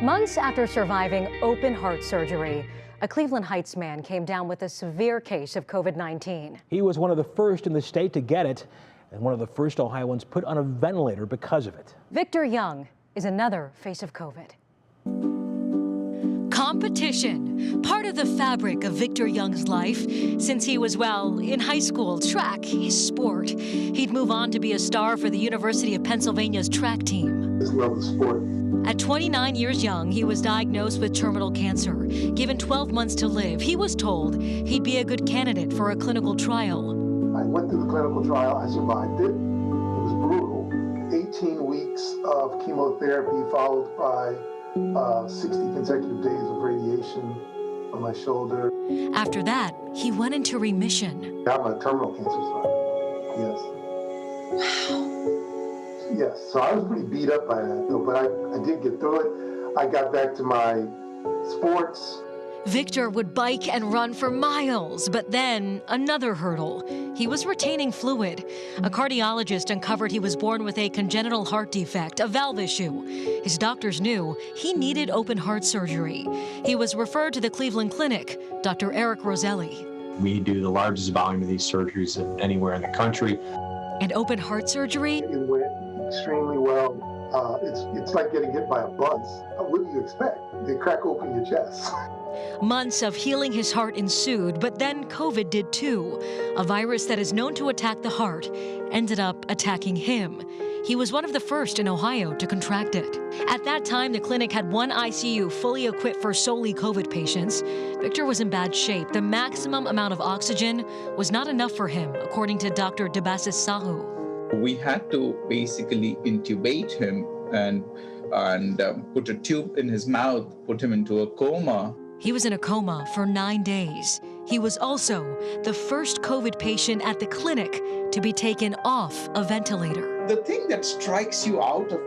Months after surviving open heart surgery, a Cleveland Heights man came down with a severe case of COVID-19. He was one of the first in the state to get it and one of the first Ohioans put on a ventilator because of it. Victor Young is another face of COVID. Competition, part of the fabric of Victor Young's life. Since he was, well, in high school, track, his sport. He'd move on to be a star for the University of Pennsylvania's track team. I just love the sport. At 29 years young, he was diagnosed with terminal cancer. Given 12 months to live, he was told he'd be a good candidate for a clinical trial. I went through the clinical trial. I survived it. It was brutal. 18 weeks of chemotherapy followed by 60 consecutive days of radiation on my shoulder. After that, he went into remission. I'm a terminal cancer survivor. Yes. Wow. Yes, so I was pretty beat up by that, though, but I did get through it. I got back to my sports. Victor would bike and run for miles, but then another hurdle. He was retaining fluid. A cardiologist uncovered he was born with a congenital heart defect, a valve issue. His doctors knew he needed open heart surgery. He was referred to the Cleveland Clinic, Dr. Eric Roselli. We do the largest volume of these surgeries anywhere in the country. And open heart surgery? It went extremely well. It's like getting hit by a bus. What do you expect? They crack open your chest. Months of healing his heart ensued, but then COVID did too. A virus that is known to attack the heart ended up attacking him. He was one of the first in Ohio to contract it. At that time, the clinic had one ICU fully equipped for solely COVID patients. Victor was in bad shape. The maximum amount of oxygen was not enough for him, according to Dr. Debasis Sahu. We had to basically intubate him and put a tube in his mouth, put him into a coma. He was in a coma for 9 days. He was also the first COVID patient at the clinic to be taken off a ventilator. The thing that strikes you out of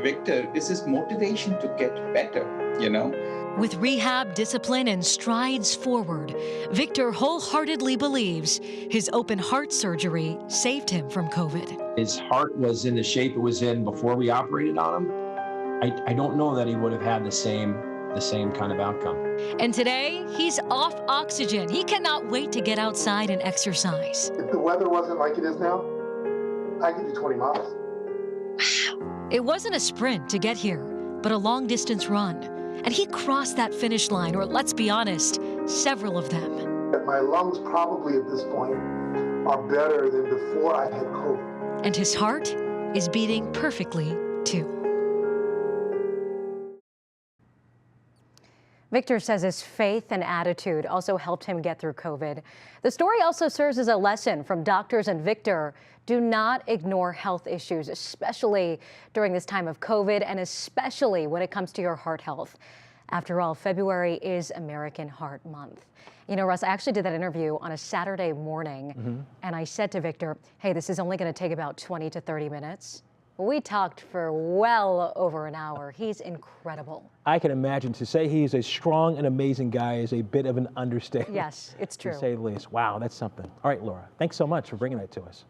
Victor is his motivation to get better, you know? With rehab, discipline, and strides forward, Victor wholeheartedly believes his open heart surgery saved him from COVID. His heart was in the shape it was in before we operated on him. I don't know that he would have had the same kind of outcome. And today, he's off oxygen. He cannot wait to get outside and exercise. If the weather wasn't like it is now, I could do 20 miles. It wasn't a sprint to get here, but a long-distance run. And he crossed that finish line, or let's be honest, several of them. My lungs probably at this point are better than before I had COVID. And his heart is beating perfectly, too. Victor says his faith and attitude also helped him get through COVID. The story also serves as a lesson from doctors and Victor. Do not ignore health issues, especially during this time of COVID and especially when it comes to your heart health. After all, February is American Heart Month. You know, Russ, I actually did that interview on a Saturday morning, and I said to Victor, hey, this is only going to take about 20 to 30 minutes. We talked for well over an hour. He's incredible. I can imagine. To say he's a strong and amazing guy is a bit of an understatement. Yes, it's true. To say the least. Wow, that's something. All right, Laura, thanks so much for bringing that to us.